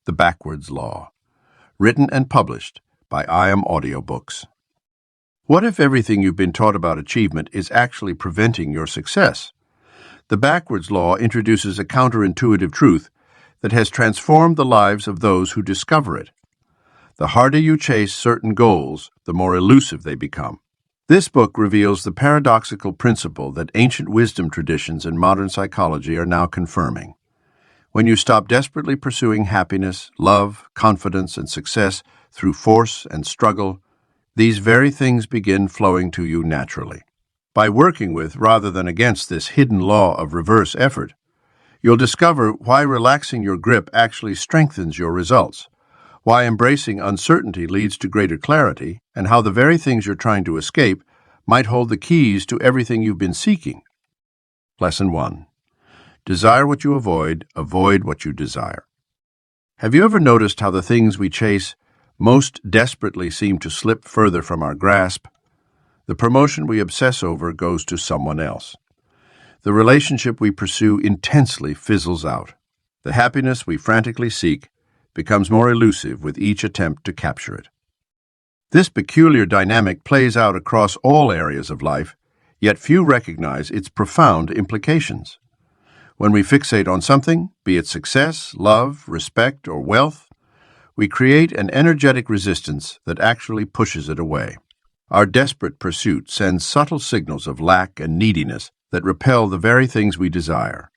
The Backwards Law. Written and published by Audiobooks. What if everything you've been taught about achievement is actually preventing your success? The Backwards Law introduces a counterintuitive truth that has transformed the lives of those who discover it. The harder you chase certain goals, the more elusive they become. This book reveals the paradoxical principle that ancient wisdom traditions and modern psychology are now confirming. When you stop desperately pursuing happiness, love, confidence, and success through force and struggle, these very things begin flowing to you naturally. By working with rather than against this hidden law of reverse effort, you'll discover why relaxing your grip actually strengthens your results, why embracing uncertainty leads to greater clarity, and how the very things you're trying to escape might hold the keys to everything you've been seeking. Lesson 1. Desire what you avoid what you desire. Have you ever noticed how the things we chase most desperately seem to slip further from our grasp? The promotion we obsess over goes to someone else. The relationship we pursue intensely fizzles out. The happiness we frantically seek becomes more elusive with each attempt to capture it. This peculiar dynamic plays out across all areas of life, yet few recognize its profound implications. When we fixate on something, be it success, love, respect, or wealth, we create an energetic resistance that actually pushes it away. Our desperate pursuit sends subtle signals of lack and neediness that repel the very things we desire.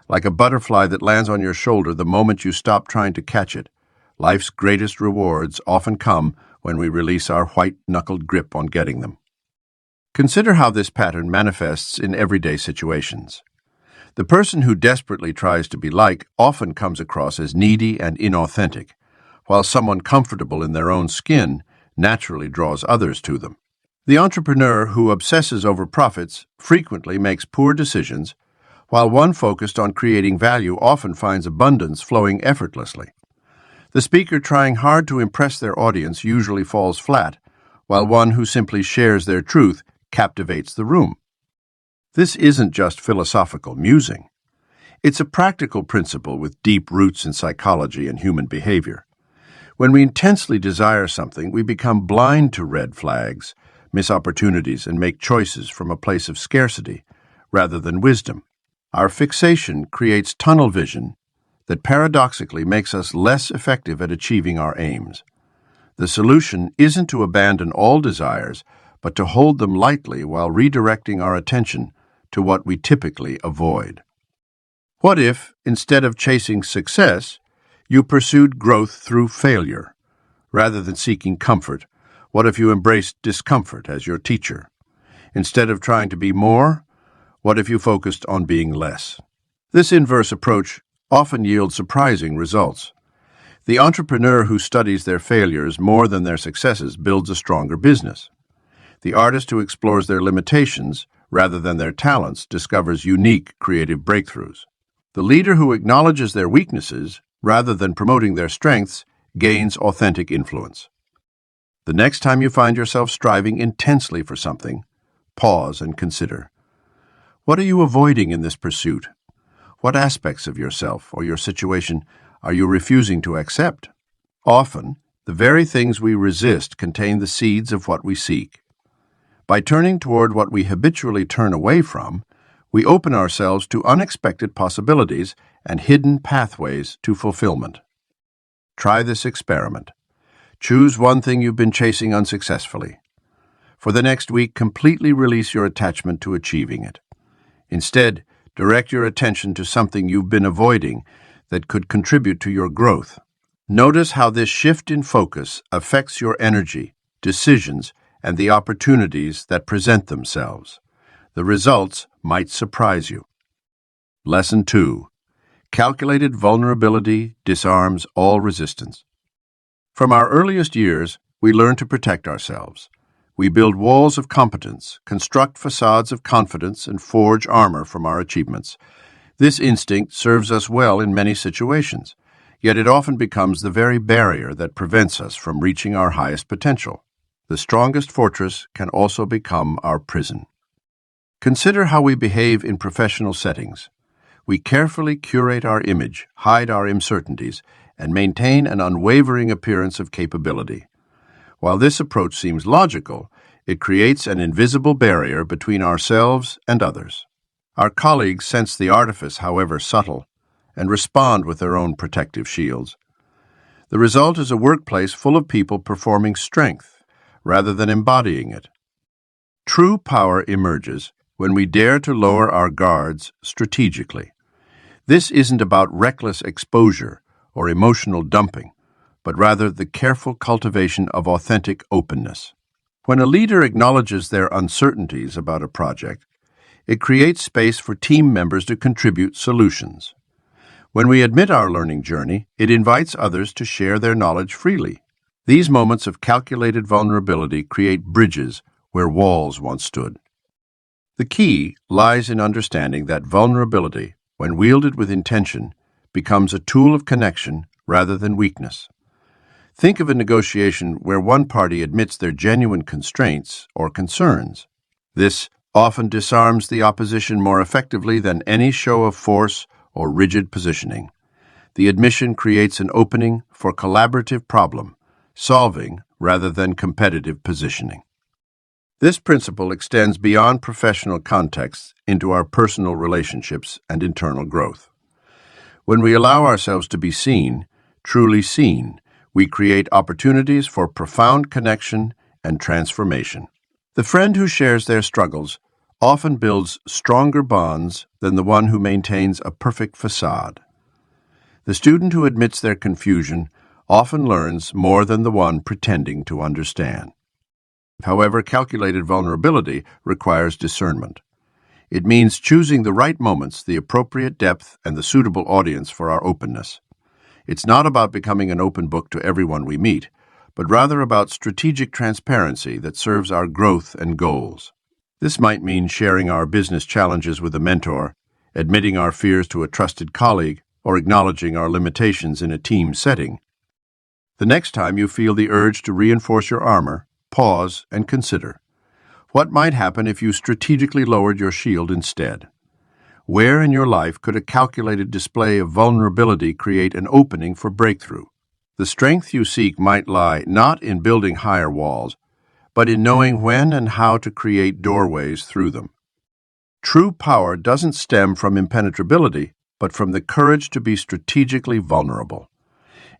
Like a butterfly that lands on your shoulder the moment you stop trying to catch it, life's greatest rewards often come when we release our white-knuckled grip on getting them. Consider how this pattern manifests in everyday situations. The person who desperately tries to be like often comes across as needy and inauthentic, while someone comfortable in their own skin naturally draws others to them. The entrepreneur who obsesses over profits frequently makes poor decisions, while one focused on creating value often finds abundance flowing effortlessly. The speaker trying hard to impress their audience usually falls flat, while one who simply shares their truth captivates the room. This isn't just philosophical musing. It's a practical principle with deep roots in psychology and human behavior. When we intensely desire something, we become blind to red flags, miss opportunities, and make choices from a place of scarcity rather than wisdom. Our fixation creates tunnel vision that paradoxically makes us less effective at achieving our aims. The solution isn't to abandon all desires, but to hold them lightly while redirecting our attention to what we typically avoid. What if, instead of chasing success, you pursued growth through failure? Rather than seeking comfort, what if you embraced discomfort as your teacher? Instead of trying to be more, what if you focused on being less? This inverse approach often yields surprising results. The entrepreneur who studies their failures more than their successes builds a stronger business. The artist who explores their limitations rather than their talents discovers unique creative breakthroughs. The leader who acknowledges their weaknesses rather than promoting their strengths gains authentic influence. The next time you find yourself striving intensely for something, pause and consider. What are you avoiding in this pursuit? What aspects of yourself or your situation are you refusing to accept? Often, the very things we resist contain the seeds of what we seek. By turning toward what we habitually turn away from, we open ourselves to unexpected possibilities and hidden pathways to fulfillment. Try this experiment. Choose one thing you've been chasing unsuccessfully. For the next week, completely release your attachment to achieving it. Instead, direct your attention to something you've been avoiding that could contribute to your growth. Notice how this shift in focus affects your energy, decisions, and the opportunities that present themselves. The results might surprise you. Lesson 2. Calculated vulnerability disarms all resistance. From our earliest years, we learn to protect ourselves. We build walls of competence, construct facades of confidence, and forge armor from our achievements. This instinct serves us well in many situations, yet it often becomes the very barrier that prevents us from reaching our highest potential. The strongest fortress can also become our prison. Consider how we behave in professional settings. We carefully curate our image, hide our uncertainties, and maintain an unwavering appearance of capability. While this approach seems logical, it creates an invisible barrier between ourselves and others. Our colleagues sense the artifice, however subtle, and respond with their own protective shields. The result is a workplace full of people performing strength rather than embodying it. True power emerges when we dare to lower our guards strategically. This isn't about reckless exposure or emotional dumping, but rather the careful cultivation of authentic openness. When a leader acknowledges their uncertainties about a project, it creates space for team members to contribute solutions. When we admit our learning journey, it invites others to share their knowledge freely. These moments of calculated vulnerability create bridges where walls once stood. The key lies in understanding that vulnerability, when wielded with intention, becomes a tool of connection rather than weakness. Think of a negotiation where one party admits their genuine constraints or concerns. This often disarms the opposition more effectively than any show of force or rigid positioning. The admission creates an opening for collaborative problem solving rather than competitive positioning. This principle extends beyond professional contexts into our personal relationships and internal growth. When we allow ourselves to be seen, truly seen, we create opportunities for profound connection and transformation. The friend who shares their struggles often builds stronger bonds than the one who maintains a perfect facade. The student who admits their confusion often learns more than the one pretending to understand. However, calculated vulnerability requires discernment. It means choosing the right moments, the appropriate depth, and the suitable audience for our openness. It's not about becoming an open book to everyone we meet, but rather about strategic transparency that serves our growth and goals. This might mean sharing our business challenges with a mentor, admitting our fears to a trusted colleague, or acknowledging our limitations in a team setting. The next time you feel the urge to reinforce your armor, pause and consider. What might happen if you strategically lowered your shield instead? Where in your life could a calculated display of vulnerability create an opening for breakthrough? The strength you seek might lie not in building higher walls, but in knowing when and how to create doorways through them. True power doesn't stem from impenetrability, but from the courage to be strategically vulnerable.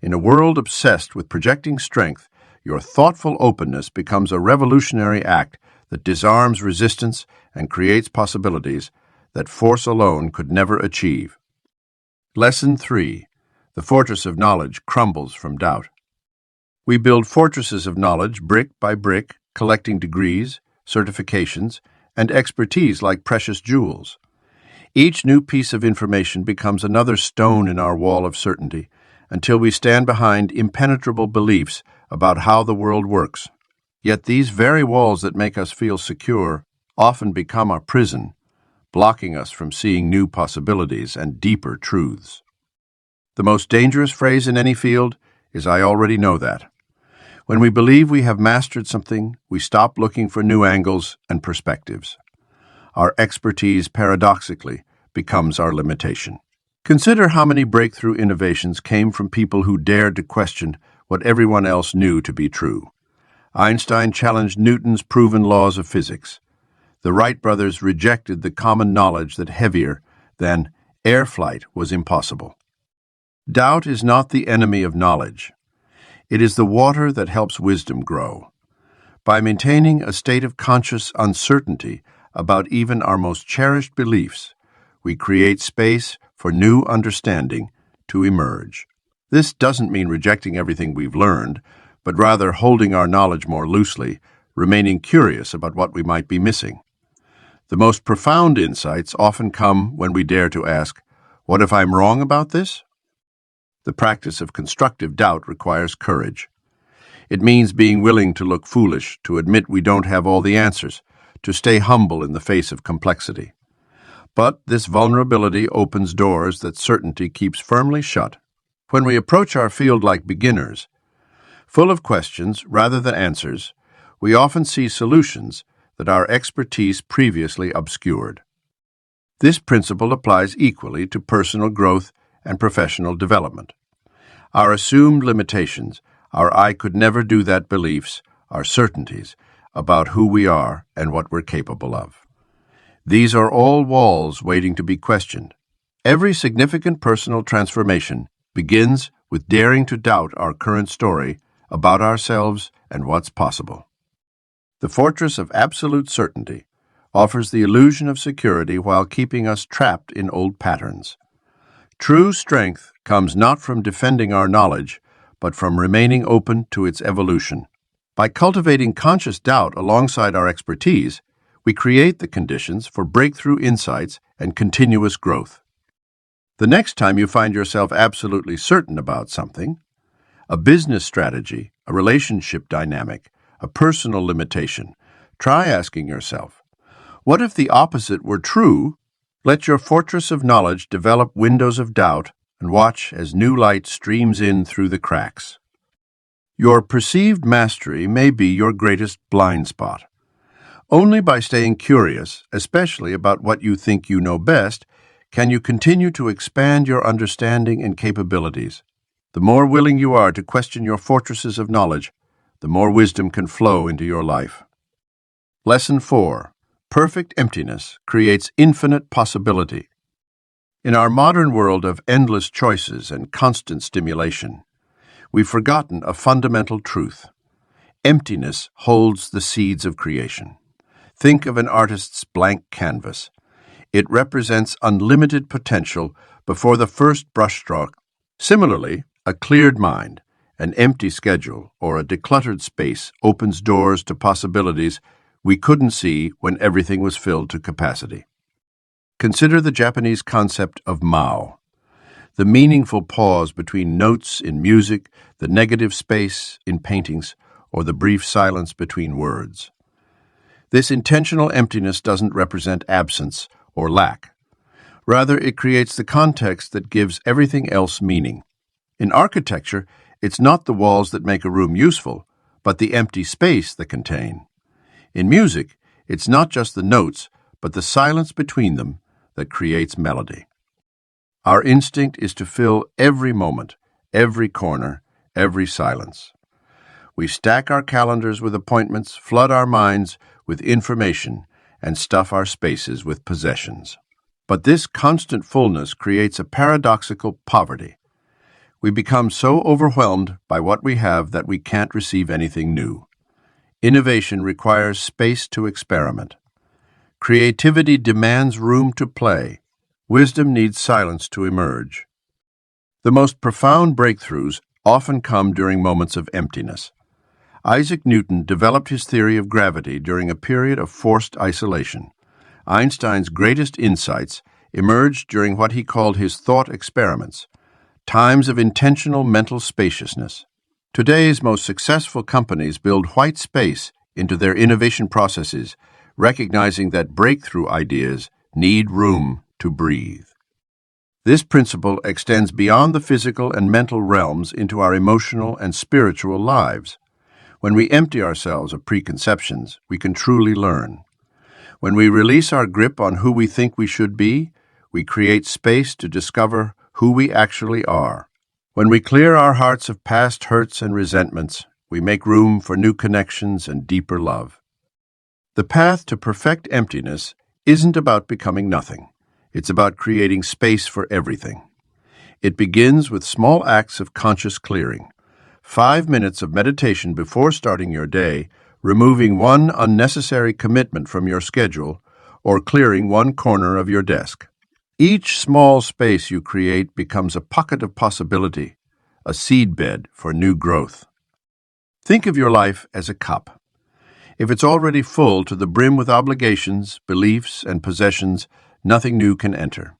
In a world obsessed with projecting strength, your thoughtful openness becomes a revolutionary act that disarms resistance and creates possibilities that force alone could never achieve. Lesson 3. The fortress of knowledge crumbles from doubt. We build fortresses of knowledge brick by brick, collecting degrees, certifications, and expertise like precious jewels. Each new piece of information becomes another stone in our wall of certainty, until we stand behind impenetrable beliefs about how the world works. Yet these very walls that make us feel secure often become our prison, blocking us from seeing new possibilities and deeper truths. The most dangerous phrase in any field is "I already know that." When we believe we have mastered something, we stop looking for new angles and perspectives. Our expertise, paradoxically, becomes our limitation. Consider how many breakthrough innovations came from people who dared to question what everyone else knew to be true. Einstein challenged Newton's proven laws of physics. The Wright brothers rejected the common knowledge that heavier than air flight was impossible. Doubt is not the enemy of knowledge. It is the water that helps wisdom grow. By maintaining a state of conscious uncertainty about even our most cherished beliefs, we create space for new understanding to emerge. This doesn't mean rejecting everything we've learned, but rather holding our knowledge more loosely, remaining curious about what we might be missing. The most profound insights often come when we dare to ask, "What if I'm wrong about this?" The practice of constructive doubt requires courage. It means being willing to look foolish, to admit we don't have all the answers, to stay humble in the face of complexity. But this vulnerability opens doors that certainty keeps firmly shut. When we approach our field like beginners, full of questions rather than answers, we often see solutions that our expertise previously obscured. This principle applies equally to personal growth and professional development. Our assumed limitations, our "I could never do that" beliefs, are certainties about who we are and what we're capable of. These are all walls waiting to be questioned. Every significant personal transformation begins with daring to doubt our current story about ourselves and what's possible. The fortress of absolute certainty offers the illusion of security while keeping us trapped in old patterns. True strength comes not from defending our knowledge, but from remaining open to its evolution. By cultivating conscious doubt alongside our expertise, we create the conditions for breakthrough insights and continuous growth. The next time you find yourself absolutely certain about something, a business strategy, a relationship dynamic, a personal limitation, try asking yourself, what if the opposite were true? Let your fortress of knowledge develop windows of doubt and watch as new light streams in through the cracks. Your perceived mastery may be your greatest blind spot. Only by staying curious, especially about what you think you know best, can you continue to expand your understanding and capabilities. The more willing you are to question your fortresses of knowledge, the more wisdom can flow into your life. Lesson 4. Perfect emptiness creates infinite possibility. In our modern world of endless choices and constant stimulation, we've forgotten a fundamental truth. Emptiness holds the seeds of creation. Think of an artist's blank canvas. It represents unlimited potential before the first brushstroke. Similarly, a cleared mind, an empty schedule, or a decluttered space opens doors to possibilities we couldn't see when everything was filled to capacity. Consider the Japanese concept of Mao, the meaningful pause between notes in music, the negative space in paintings, or the brief silence between words. This intentional emptiness doesn't represent absence or lack. Rather, it creates the context that gives everything else meaning. In architecture, it's not the walls that make a room useful, but the empty space they contain. In music, it's not just the notes, but the silence between them that creates melody. Our instinct is to fill every moment, every corner, every silence. We stack our calendars with appointments, flood our minds with information, and stuff our spaces with possessions. But this constant fullness creates a paradoxical poverty. We become so overwhelmed by what we have that we can't receive anything new. Innovation requires space to experiment. Creativity demands room to play. Wisdom needs silence to emerge. The most profound breakthroughs often come during moments of emptiness. Isaac Newton developed his theory of gravity during a period of forced isolation. Einstein's greatest insights emerged during what he called his thought experiments, times of intentional mental spaciousness. Today's most successful companies build white space into their innovation processes, recognizing that breakthrough ideas need room to breathe. This principle extends beyond the physical and mental realms into our emotional and spiritual lives. When we empty ourselves of preconceptions, we can truly learn. When we release our grip on who we think we should be, we create space to discover who we actually are. When we clear our hearts of past hurts and resentments, we make room for new connections and deeper love. The path to perfect emptiness isn't about becoming nothing. It's about creating space for everything. It begins with small acts of conscious clearing. 5 minutes of meditation before starting your day, removing one unnecessary commitment from your schedule, or clearing one corner of your desk. Each small space you create becomes a pocket of possibility, a seedbed for new growth. Think of your life as a cup. If it's already full to the brim with obligations, beliefs, and possessions, nothing new can enter.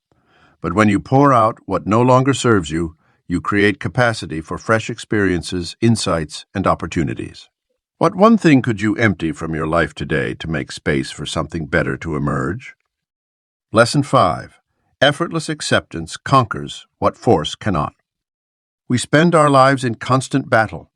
But when you pour out what no longer serves you, you create capacity for fresh experiences, insights, and opportunities. What one thing could you empty from your life today to make space for something better to emerge? Lesson 5. Effortless acceptance conquers what force cannot. We spend our lives in constant battle,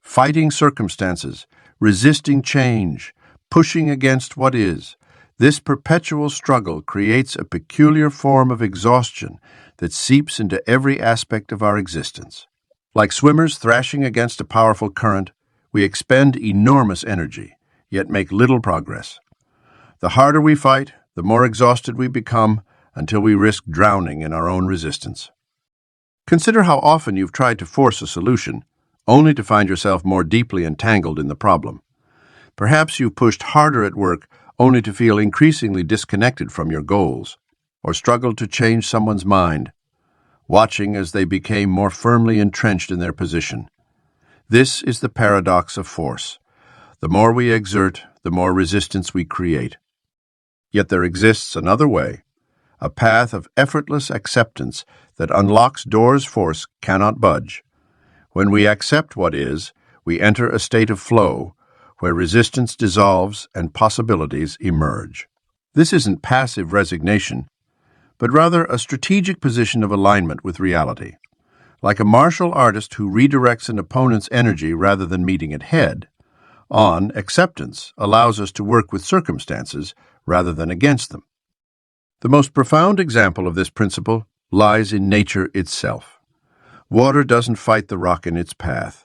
fighting circumstances, resisting change, pushing against what is. This perpetual struggle creates a peculiar form of exhaustion that seeps into every aspect of our existence. Like swimmers thrashing against a powerful current, we expend enormous energy, yet make little progress. The harder we fight, the more exhausted we become until we risk drowning in our own resistance. Consider how often you've tried to force a solution, only to find yourself more deeply entangled in the problem. Perhaps you've pushed harder at work only to feel increasingly disconnected from your goals, or struggled to change someone's mind, watching as they became more firmly entrenched in their position. This is the paradox of force. The more we exert, the more resistance we create. Yet there exists another way, a path of effortless acceptance that unlocks doors force cannot budge. When we accept what is, we enter a state of flow, where resistance dissolves and possibilities emerge. This isn't passive resignation, but rather a strategic position of alignment with reality. Like a martial artist who redirects an opponent's energy rather than meeting it head, acceptance allows us to work with circumstances rather than against them. The most profound example of this principle lies in nature itself. Water doesn't fight the rock in its path.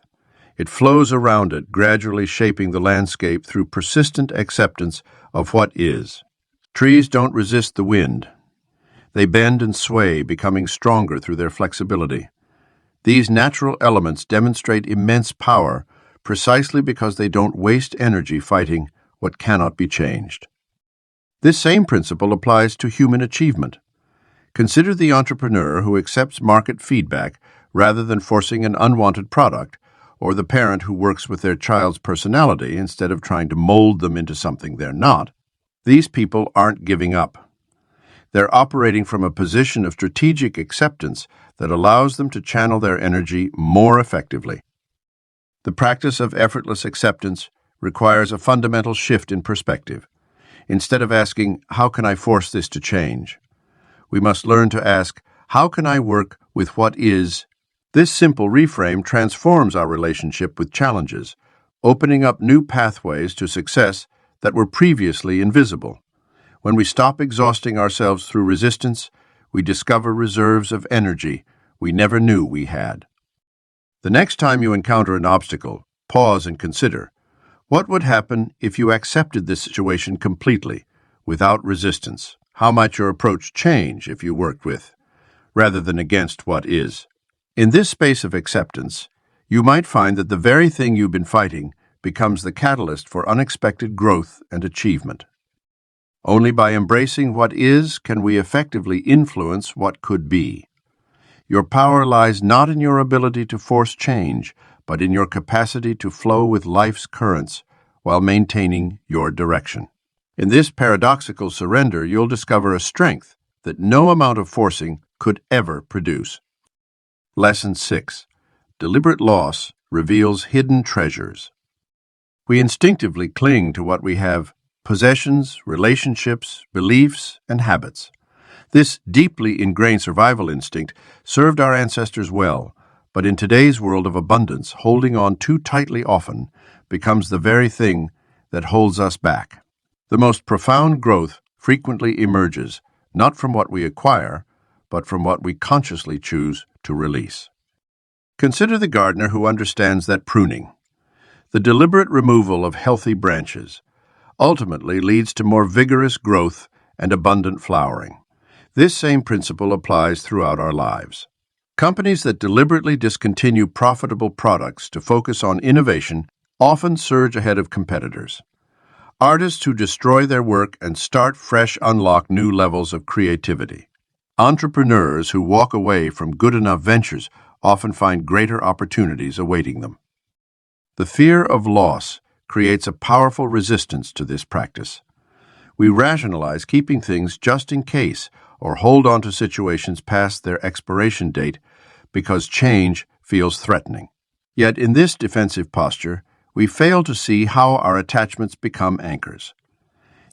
It flows around it, gradually shaping the landscape through persistent acceptance of what is. Trees don't resist the wind. They bend and sway, becoming stronger through their flexibility. These natural elements demonstrate immense power precisely because they don't waste energy fighting what cannot be changed. This same principle applies to human achievement. Consider the entrepreneur who accepts market feedback rather than forcing an unwanted product, or the parent who works with their child's personality instead of trying to mold them into something they're not. These people aren't giving up. They're operating from a position of strategic acceptance that allows them to channel their energy more effectively. The practice of effortless acceptance requires a fundamental shift in perspective. Instead of asking, "How can I force this to change?" we must learn to ask, "How can I work with what is?" This simple reframe transforms our relationship with challenges, opening up new pathways to success that were previously invisible. When we stop exhausting ourselves through resistance, we discover reserves of energy we never knew we had. The next time you encounter an obstacle, pause and consider, what would happen if you accepted this situation completely, without resistance? How might your approach change if you worked with, rather than against what is? In this space of acceptance, you might find that the very thing you've been fighting becomes the catalyst for unexpected growth and achievement. Only by embracing what is can we effectively influence what could be. Your power lies not in your ability to force change, but in your capacity to flow with life's currents while maintaining your direction. In this paradoxical surrender, you'll discover a strength that no amount of forcing could ever produce. Lesson 6. Deliberate loss reveals hidden treasures. We instinctively cling to what we have: possessions, relationships, beliefs, and habits. This deeply ingrained survival instinct served our ancestors well, but in today's world of abundance, holding on too tightly often becomes the very thing that holds us back. The most profound growth frequently emerges not from what we acquire, but from what we consciously choose to release. Consider the gardener who understands that pruning, the deliberate removal of healthy branches, ultimately leads to more vigorous growth and abundant flowering. This same principle applies throughout our lives. Companies that deliberately discontinue profitable products to focus on innovation often surge ahead of competitors. Artists who destroy their work and start fresh unlock new levels of creativity. Entrepreneurs who walk away from good enough ventures often find greater opportunities awaiting them. The fear of loss creates a powerful resistance to this practice. We rationalize keeping things just in case or hold on to situations past their expiration date because change feels threatening. Yet in this defensive posture, we fail to see how our attachments become anchors.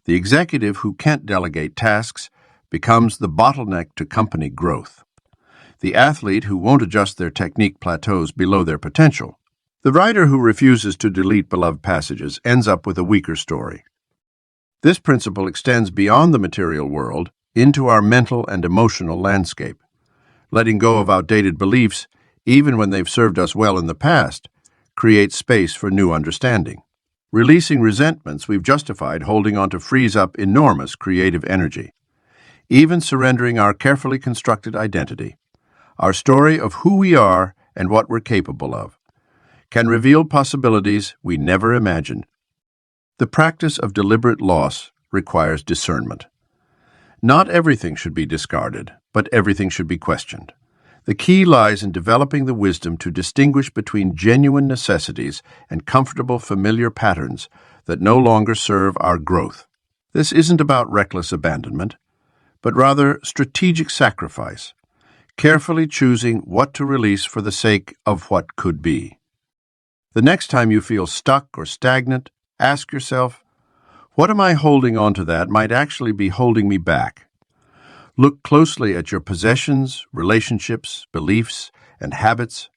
The executive who can't delegate tasks becomes the bottleneck to company growth. The athlete who won't adjust their technique plateaus below their potential. The writer who refuses to delete beloved passages ends up with a weaker story. This principle extends beyond the material world into our mental and emotional landscape. Letting go of outdated beliefs even when they've served us well in the past, create space for new understanding. Releasing resentments we've justified holding on to frees up enormous creative energy. Even surrendering our carefully constructed identity, our story of who we are and what we're capable of, can reveal possibilities we never imagined. The practice of deliberate loss requires discernment. Not everything should be discarded, but everything should be questioned. The key lies in developing the wisdom to distinguish between genuine necessities and comfortable, familiar patterns that no longer serve our growth. This isn't about reckless abandonment, but rather strategic sacrifice, carefully choosing what to release for the sake of what could be. The next time you feel stuck or stagnant, ask yourself, what am I holding on to that might actually be holding me back? Look closely at your possessions, relationships, beliefs, and habits.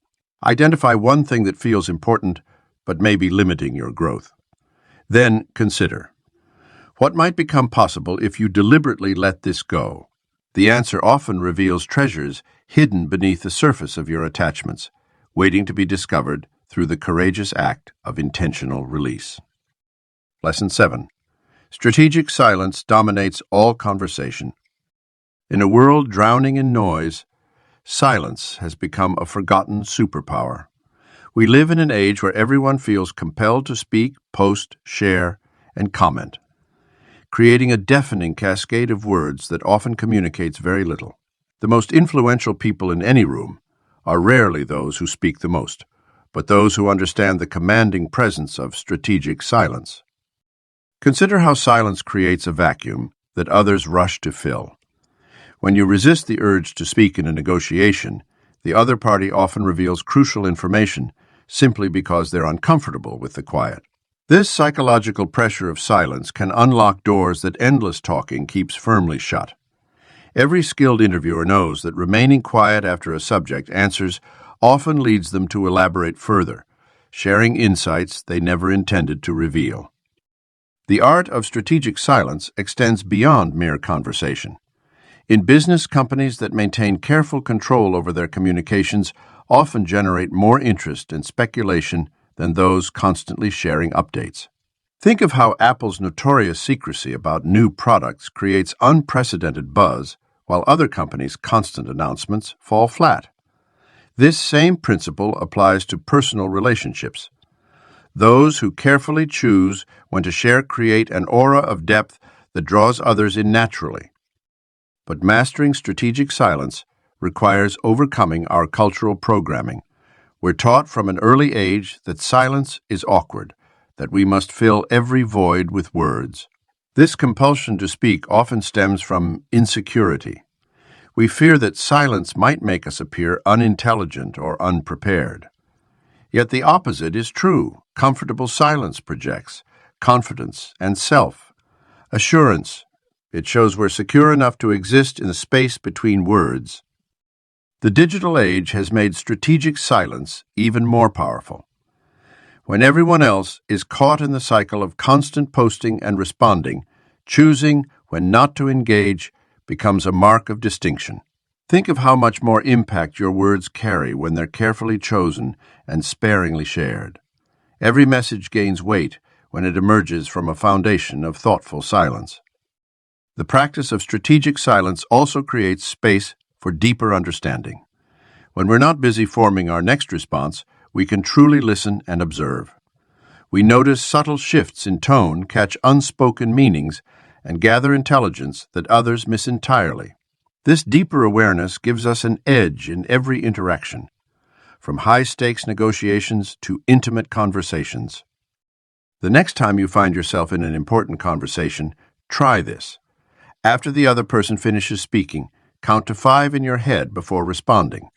Identify one thing that feels important but may be limiting your growth. Then consider, what might become possible if you deliberately let this go? The answer often reveals treasures hidden beneath the surface of your attachments, waiting to be discovered through the courageous act of intentional release. Lesson 7. Strategic silence dominates all conversation. In a world drowning in noise, silence has become a forgotten superpower. We live in an age where everyone feels compelled to speak, post, share, and comment, creating a deafening cascade of words that often communicates very little. The most influential people in any room are rarely those who speak the most, but those who understand the commanding presence of strategic silence. Consider how silence creates a vacuum that others rush to fill. When you resist the urge to speak in a negotiation, the other party often reveals crucial information simply because they're uncomfortable with the quiet. This psychological pressure of silence can unlock doors that endless talking keeps firmly shut. Every skilled interviewer knows that remaining quiet after a subject answers often leads them to elaborate further, sharing insights they never intended to reveal. The art of strategic silence extends beyond mere conversation. In business, companies that maintain careful control over their communications often generate more interest and speculation than those constantly sharing updates. Think of how Apple's notorious secrecy about new products creates unprecedented buzz, while other companies' constant announcements fall flat. This same principle applies to personal relationships. Those who carefully choose when to share create an aura of depth that draws others in naturally. But mastering strategic silence requires overcoming our cultural programming. We're taught from an early age that silence is awkward, that we must fill every void with words. This compulsion to speak often stems from insecurity. We fear that silence might make us appear unintelligent or unprepared. Yet the opposite is true. Comfortable silence projects confidence and self-assurance. It shows we're secure enough to exist in the space between words. The digital age has made strategic silence even more powerful. When everyone else is caught in the cycle of constant posting and responding, choosing when not to engage becomes a mark of distinction. Think of how much more impact your words carry when they're carefully chosen and sparingly shared. Every message gains weight when it emerges from a foundation of thoughtful silence. The practice of strategic silence also creates space for deeper understanding. When we're not busy forming our next response, we can truly listen and observe. We notice subtle shifts in tone, catch unspoken meanings, and gather intelligence that others miss entirely. This deeper awareness gives us an edge in every interaction, from high-stakes negotiations to intimate conversations. The next time you find yourself in an important conversation, try this. After the other person finishes speaking, count to 5 in your head before responding.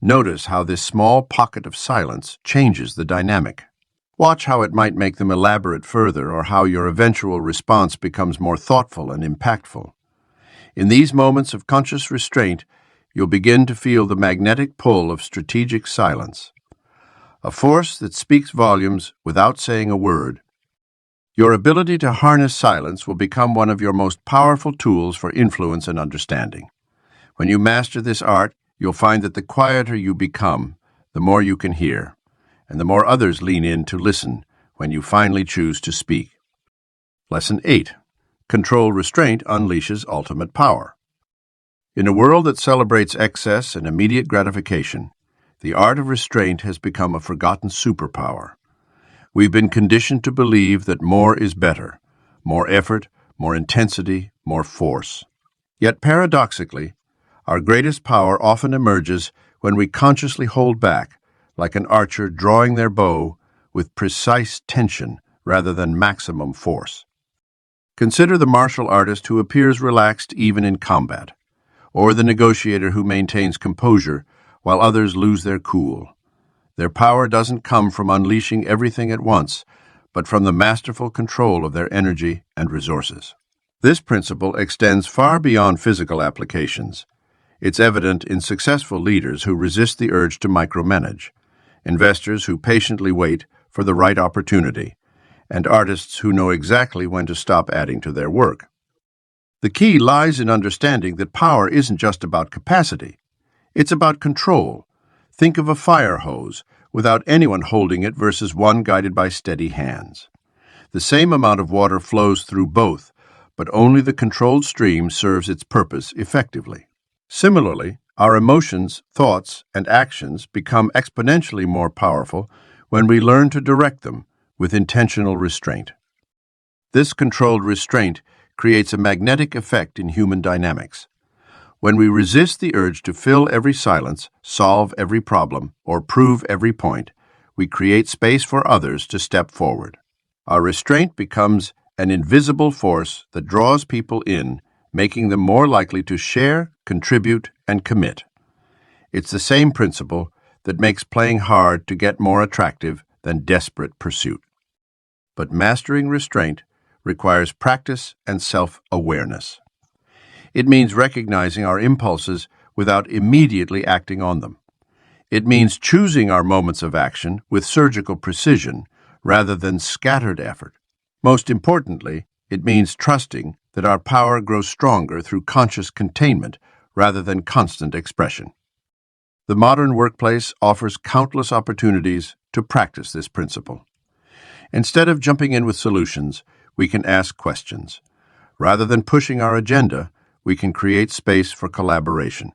Notice how this small pocket of silence changes the dynamic. Watch how it might make them elaborate further or how your eventual response becomes more thoughtful and impactful. In these moments of conscious restraint, you'll begin to feel the magnetic pull of strategic silence, a force that speaks volumes without saying a word. Your ability to harness silence will become one of your most powerful tools for influence and understanding. When you master this art, you'll find that the quieter you become, the more you can hear, and the more others lean in to listen when you finally choose to speak. Lesson 8. Controlled restraint unleashes ultimate power. In a world that celebrates excess and immediate gratification, the art of restraint has become a forgotten superpower. We've been conditioned to believe that more is better, more effort, more intensity, more force. Yet paradoxically, our greatest power often emerges when we consciously hold back, like an archer drawing their bow with precise tension rather than maximum force. Consider the martial artist who appears relaxed even in combat, or the negotiator who maintains composure while others lose their cool. Their power doesn't come from unleashing everything at once, but from the masterful control of their energy and resources. This principle extends far beyond physical applications. It's evident in successful leaders who resist the urge to micromanage, investors who patiently wait for the right opportunity, and artists who know exactly when to stop adding to their work. The key lies in understanding that power isn't just about capacity. It's about control. Think of a fire hose without anyone holding it versus one guided by steady hands. The same amount of water flows through both, but only the controlled stream serves its purpose effectively. Similarly, our emotions, thoughts, and actions become exponentially more powerful when we learn to direct them with intentional restraint. This controlled restraint creates a magnetic effect in human dynamics. When we resist the urge to fill every silence, solve every problem, or prove every point, we create space for others to step forward. Our restraint becomes an invisible force that draws people in, making them more likely to share, contribute, and commit. It's the same principle that makes playing hard to get more attractive than desperate pursuit. But mastering restraint requires practice and self-awareness. It means recognizing our impulses without immediately acting on them. It means choosing our moments of action with surgical precision rather than scattered effort. Most importantly, it means trusting that our power grows stronger through conscious containment rather than constant expression. The modern workplace offers countless opportunities to practice this principle. Instead of jumping in with solutions, we can ask questions. Rather than pushing our agenda, we can create space for collaboration.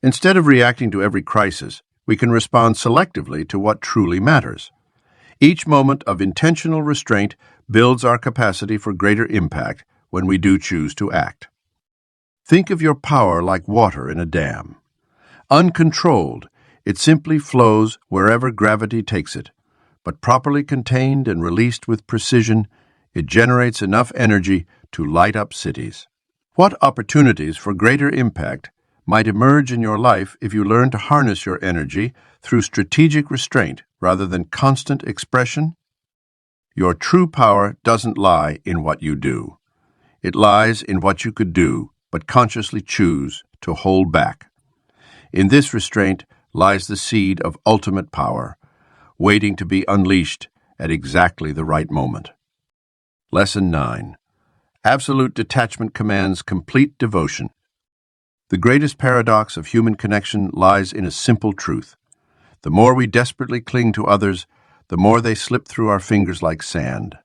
Instead of reacting to every crisis, we can respond selectively to what truly matters. Each moment of intentional restraint builds our capacity for greater impact when we do choose to act. Think of your power like water in a dam. Uncontrolled, it simply flows wherever gravity takes it, but properly contained and released with precision, it generates enough energy to light up cities. What opportunities for greater impact might emerge in your life if you learn to harness your energy through strategic restraint rather than constant expression? Your true power doesn't lie in what you do. It lies in what you could do, but consciously choose to hold back. In this restraint lies the seed of ultimate power, waiting to be unleashed at exactly the right moment. Lesson 9. Absolute detachment commands complete devotion. The greatest paradox of human connection lies in a simple truth. The more we desperately cling to others, the more they slip through our fingers like sand.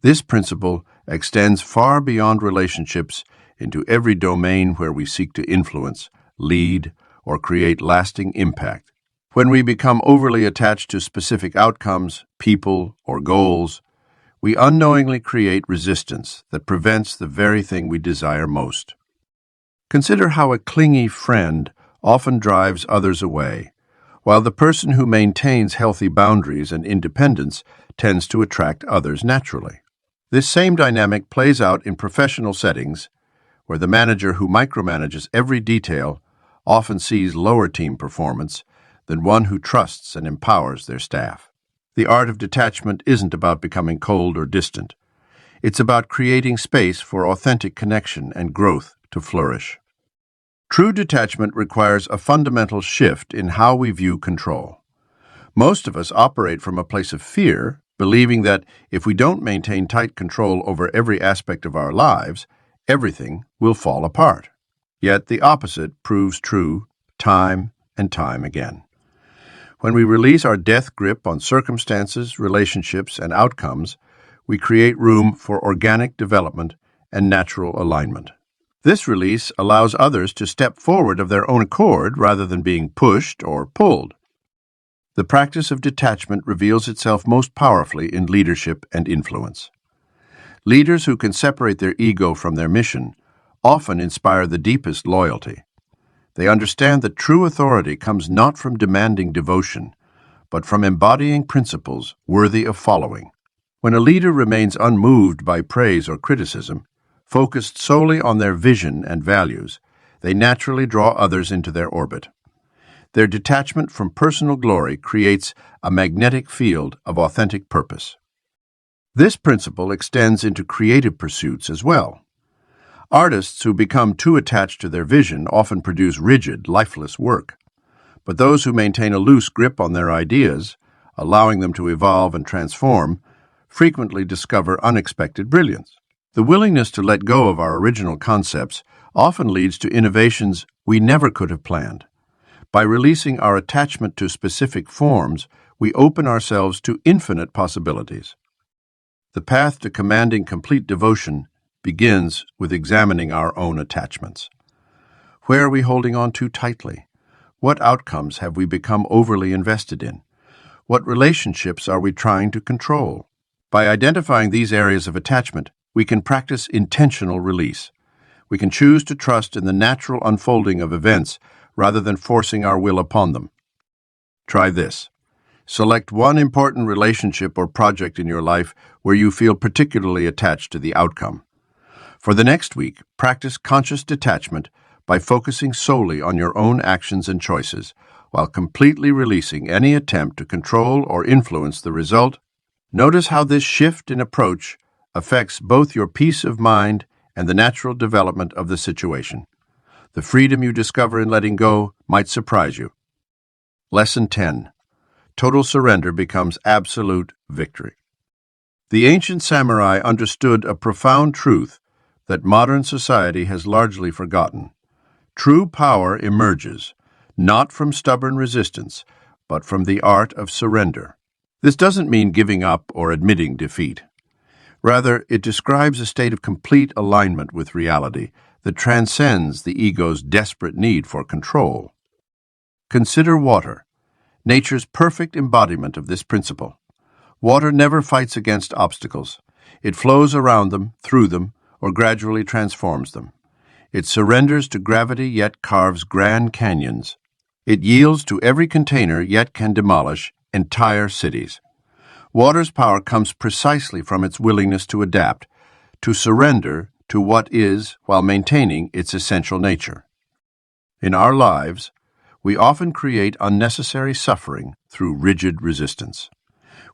This principle extends far beyond relationships into every domain where we seek to influence, lead, or create lasting impact. When we become overly attached to specific outcomes, people, or goals, we unknowingly create resistance that prevents the very thing we desire most. Consider how a clingy friend often drives others away, while the person who maintains healthy boundaries and independence tends to attract others naturally. This same dynamic plays out in professional settings, where the manager who micromanages every detail often sees lower team performance than one who trusts and empowers their staff. The art of detachment isn't about becoming cold or distant. It's about creating space for authentic connection and growth to flourish. True detachment requires a fundamental shift in how we view control. Most of us operate from a place of fear, believing that if we don't maintain tight control over every aspect of our lives, everything will fall apart. Yet the opposite proves true time and time again. When we release our death grip on circumstances, relationships, and outcomes, we create room for organic development and natural alignment. This release allows others to step forward of their own accord rather than being pushed or pulled. The practice of detachment reveals itself most powerfully in leadership and influence. Leaders who can separate their ego from their mission often inspire the deepest loyalty. They understand that true authority comes not from demanding devotion, but from embodying principles worthy of following. When a leader remains unmoved by praise or criticism, focused solely on their vision and values, they naturally draw others into their orbit. Their detachment from personal glory creates a magnetic field of authentic purpose. This principle extends into creative pursuits as well. Artists who become too attached to their vision often produce rigid, lifeless work. But those who maintain a loose grip on their ideas, allowing them to evolve and transform, frequently discover unexpected brilliance. The willingness to let go of our original concepts often leads to innovations we never could have planned. By releasing our attachment to specific forms, we open ourselves to infinite possibilities. The path to commanding complete devotion begins with examining our own attachments. Where are we holding on too tightly? What outcomes have we become overly invested in? What relationships are we trying to control? By identifying these areas of attachment, we can practice intentional release. We can choose to trust in the natural unfolding of events rather than forcing our will upon them. Try this. Select one important relationship or project in your life where you feel particularly attached to the outcome. For the next week, practice conscious detachment by focusing solely on your own actions and choices, while completely releasing any attempt to control or influence the result. Notice how this shift in approach affects both your peace of mind and the natural development of the situation. The freedom you discover in letting go might surprise you. Lesson 10. Total surrender becomes absolute victory. The ancient samurai understood a profound truth that modern society has largely forgotten. True power emerges, not from stubborn resistance, but from the art of surrender. This doesn't mean giving up or admitting defeat. Rather, it describes a state of complete alignment with reality that transcends the ego's desperate need for control. Consider water, nature's perfect embodiment of this principle. Water never fights against obstacles. It flows around them, through them, or gradually transforms them. It surrenders to gravity yet carves grand canyons. It yields to every container yet can demolish entire cities. Water's power comes precisely from its willingness to adapt, to surrender to what is while maintaining its essential nature. In our lives, we often create unnecessary suffering through rigid resistance.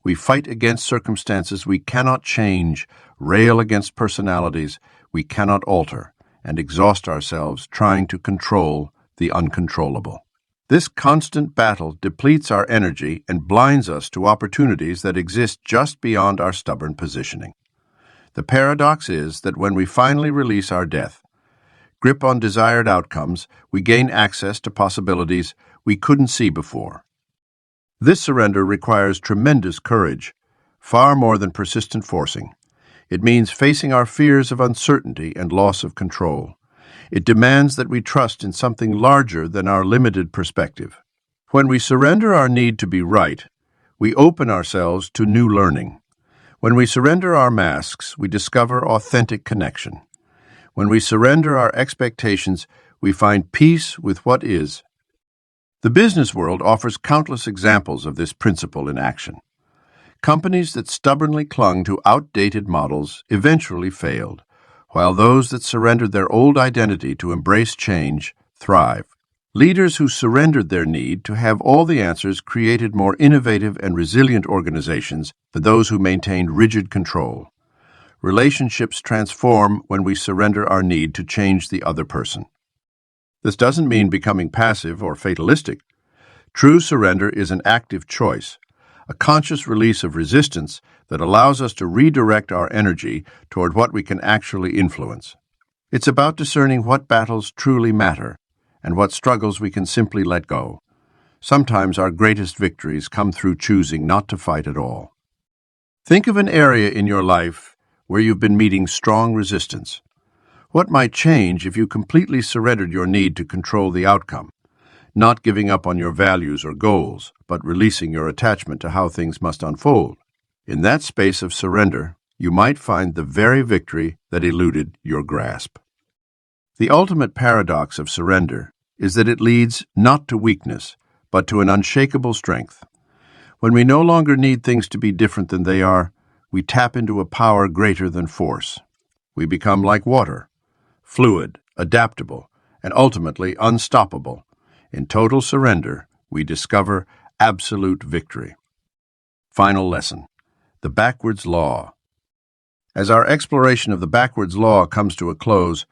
We fight against circumstances we cannot change, rail against personalities we cannot alter, and exhaust ourselves trying to control the uncontrollable. This constant battle depletes our energy and blinds us to opportunities that exist just beyond our stubborn positioning. The paradox is that when we finally release our death, grip on desired outcomes, we gain access to possibilities we couldn't see before. This surrender requires tremendous courage, far more than persistent forcing. It means facing our fears of uncertainty and loss of control. It demands that we trust in something larger than our limited perspective. When we surrender our need to be right, we open ourselves to new learning. When we surrender our masks, we discover authentic connection. When we surrender our expectations, we find peace with what is. The business world offers countless examples of this principle in action. Companies that stubbornly clung to outdated models eventually failed, while those that surrendered their old identity to embrace change thrive. Leaders who surrendered their need to have all the answers created more innovative and resilient organizations than those who maintained rigid control. Relationships transform when we surrender our need to change the other person. This doesn't mean becoming passive or fatalistic. True surrender is an active choice, a conscious release of resistance that allows us to redirect our energy toward what we can actually influence. It's about discerning what battles truly matter and what struggles we can simply let go. Sometimes our greatest victories come through choosing not to fight at all. Think of an area in your life where you've been meeting strong resistance. What might change if you completely surrendered your need to control the outcome, not giving up on your values or goals, but releasing your attachment to how things must unfold? In that space of surrender, you might find the very victory that eluded your grasp. The ultimate paradox of surrender is that it leads not to weakness, but to an unshakable strength. When we no longer need things to be different than they are, we tap into a power greater than force. We become like water, fluid, adaptable, and ultimately unstoppable. In total surrender, we discover absolute victory. Final lesson: the backwards law. As our exploration of the backwards law comes to a close,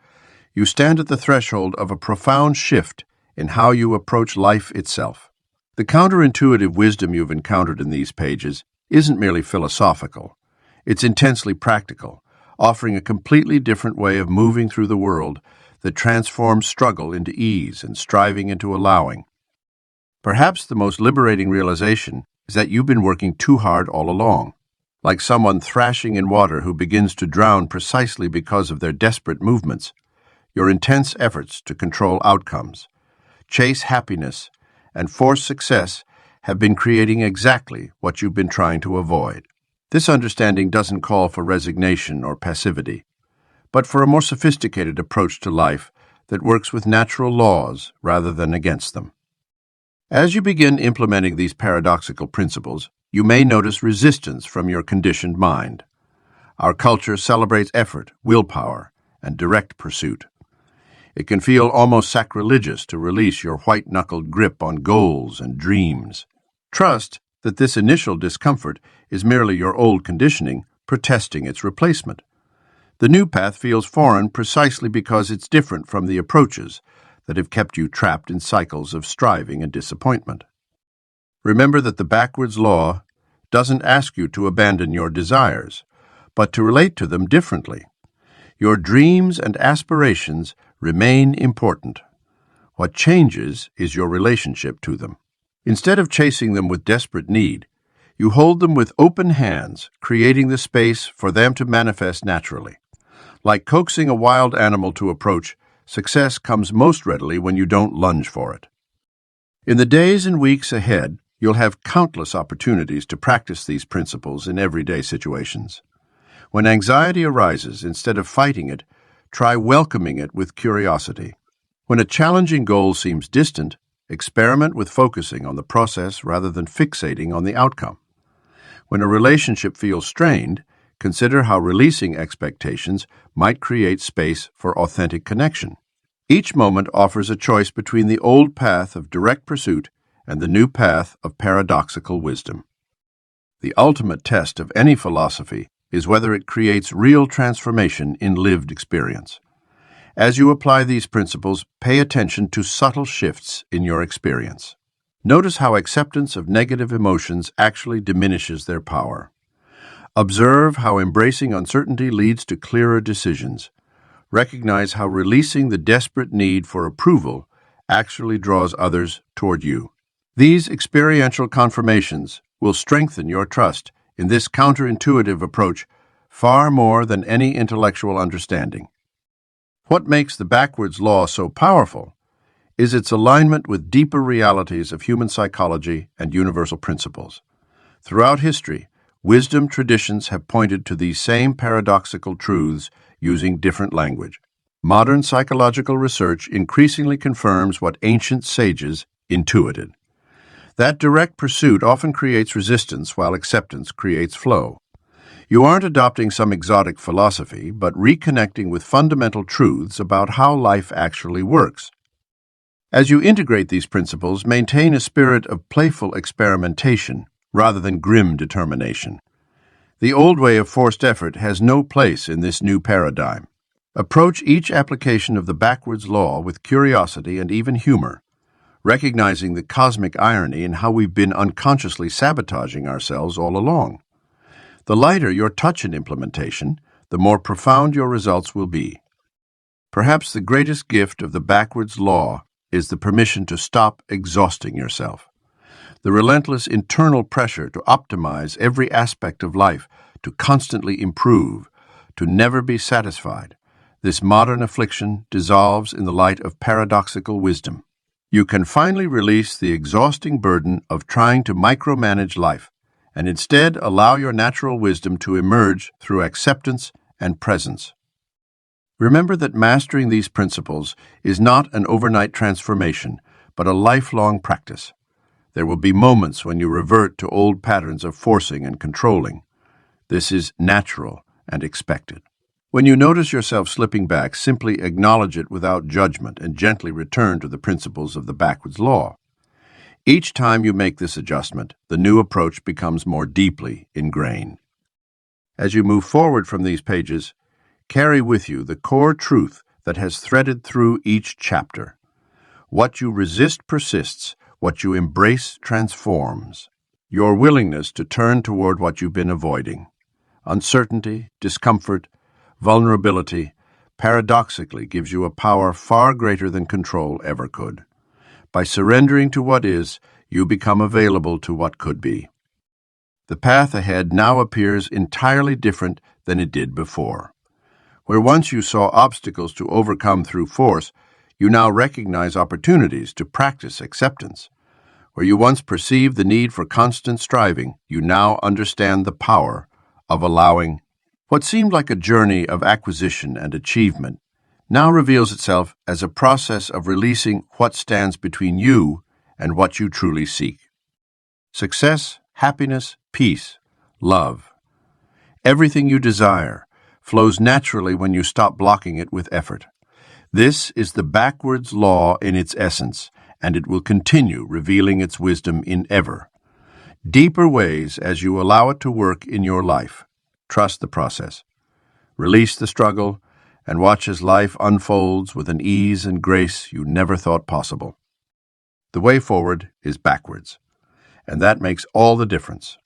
you stand at the threshold of a profound shift in how you approach life itself. The counterintuitive wisdom you've encountered in these pages isn't merely philosophical. It's intensely practical, offering a completely different way of moving through the world that transforms struggle into ease and striving into allowing. Perhaps the most liberating realization is that you've been working too hard all along, like someone thrashing in water who begins to drown precisely because of their desperate movements. Your intense efforts to control outcomes, chase happiness, and force success have been creating exactly what you've been trying to avoid. This understanding doesn't call for resignation or passivity, but for a more sophisticated approach to life that works with natural laws rather than against them. As you begin implementing these paradoxical principles, you may notice resistance from your conditioned mind. Our culture celebrates effort, willpower, and direct pursuit. It can feel almost sacrilegious to release your white-knuckled grip on goals and dreams. Trust that this initial discomfort is merely your old conditioning protesting its replacement. The new path feels foreign precisely because it's different from the approaches that have kept you trapped in cycles of striving and disappointment. Remember that the backwards law doesn't ask you to abandon your desires, but to relate to them differently. Your dreams and aspirations remain important. What changes is your relationship to them. Instead of chasing them with desperate need, you hold them with open hands, creating the space for them to manifest naturally. Like coaxing a wild animal to approach, success comes most readily when you don't lunge for it. In the days and weeks ahead, you'll have countless opportunities to practice these principles in everyday situations. When anxiety arises, instead of fighting it, try welcoming it with curiosity. When a challenging goal seems distant, experiment with focusing on the process rather than fixating on the outcome. When a relationship feels strained, consider how releasing expectations might create space for authentic connection. Each moment offers a choice between the old path of direct pursuit and the new path of paradoxical wisdom. The ultimate test of any philosophy is whether it creates real transformation in lived experience. As you apply these principles, pay attention to subtle shifts in your experience. Notice how acceptance of negative emotions actually diminishes their power. Observe how embracing uncertainty leads to clearer decisions. Recognize how releasing the desperate need for approval actually draws others toward you. These experiential confirmations will strengthen your trust in this counterintuitive approach far more than any intellectual understanding. What makes the backwards law so powerful is its alignment with deeper realities of human psychology and universal principles. Throughout history, wisdom traditions have pointed to these same paradoxical truths using different language. Modern psychological research increasingly confirms what ancient sages intuited. That direct pursuit often creates resistance while acceptance creates flow. You aren't adopting some exotic philosophy, but reconnecting with fundamental truths about how life actually works. As you integrate these principles, maintain a spirit of playful experimentation rather than grim determination. The old way of forced effort has no place in this new paradigm. Approach each application of the backwards law with curiosity and even humor, recognizing the cosmic irony in how we've been unconsciously sabotaging ourselves all along. The lighter your touch in implementation, the more profound your results will be. Perhaps the greatest gift of the backwards law is the permission to stop exhausting yourself. The relentless internal pressure to optimize every aspect of life, to constantly improve, to never be satisfied. This modern affliction dissolves in the light of paradoxical wisdom. You can finally release the exhausting burden of trying to micromanage life, and instead allow your natural wisdom to emerge through acceptance and presence. Remember that mastering these principles is not an overnight transformation, but a lifelong practice. There will be moments when you revert to old patterns of forcing and controlling. This is natural and expected. When you notice yourself slipping back, simply acknowledge it without judgment and gently return to the principles of the backwards law. Each time you make this adjustment, the new approach becomes more deeply ingrained. As you move forward from these pages, carry with you the core truth that has threaded through each chapter. What you resist persists, what you embrace transforms. Your willingness to turn toward what you've been avoiding. Uncertainty, discomfort, vulnerability, paradoxically gives you a power far greater than control ever could. By surrendering to what is, you become available to what could be. The path ahead now appears entirely different than it did before. Where once you saw obstacles to overcome through force, you now recognize opportunities to practice acceptance. Where you once perceived the need for constant striving, you now understand the power of allowing. What seemed like a journey of acquisition and achievement now reveals itself as a process of releasing what stands between you and what you truly seek. Success, happiness, peace, love. Everything you desire flows naturally when you stop blocking it with effort. This is the backwards law in its essence, and it will continue revealing its wisdom in ever deeper ways as you allow it to work in your life. Trust the process. Release the struggle and watch as life unfolds with an ease and grace you never thought possible. The way forward is backwards, and that makes all the difference.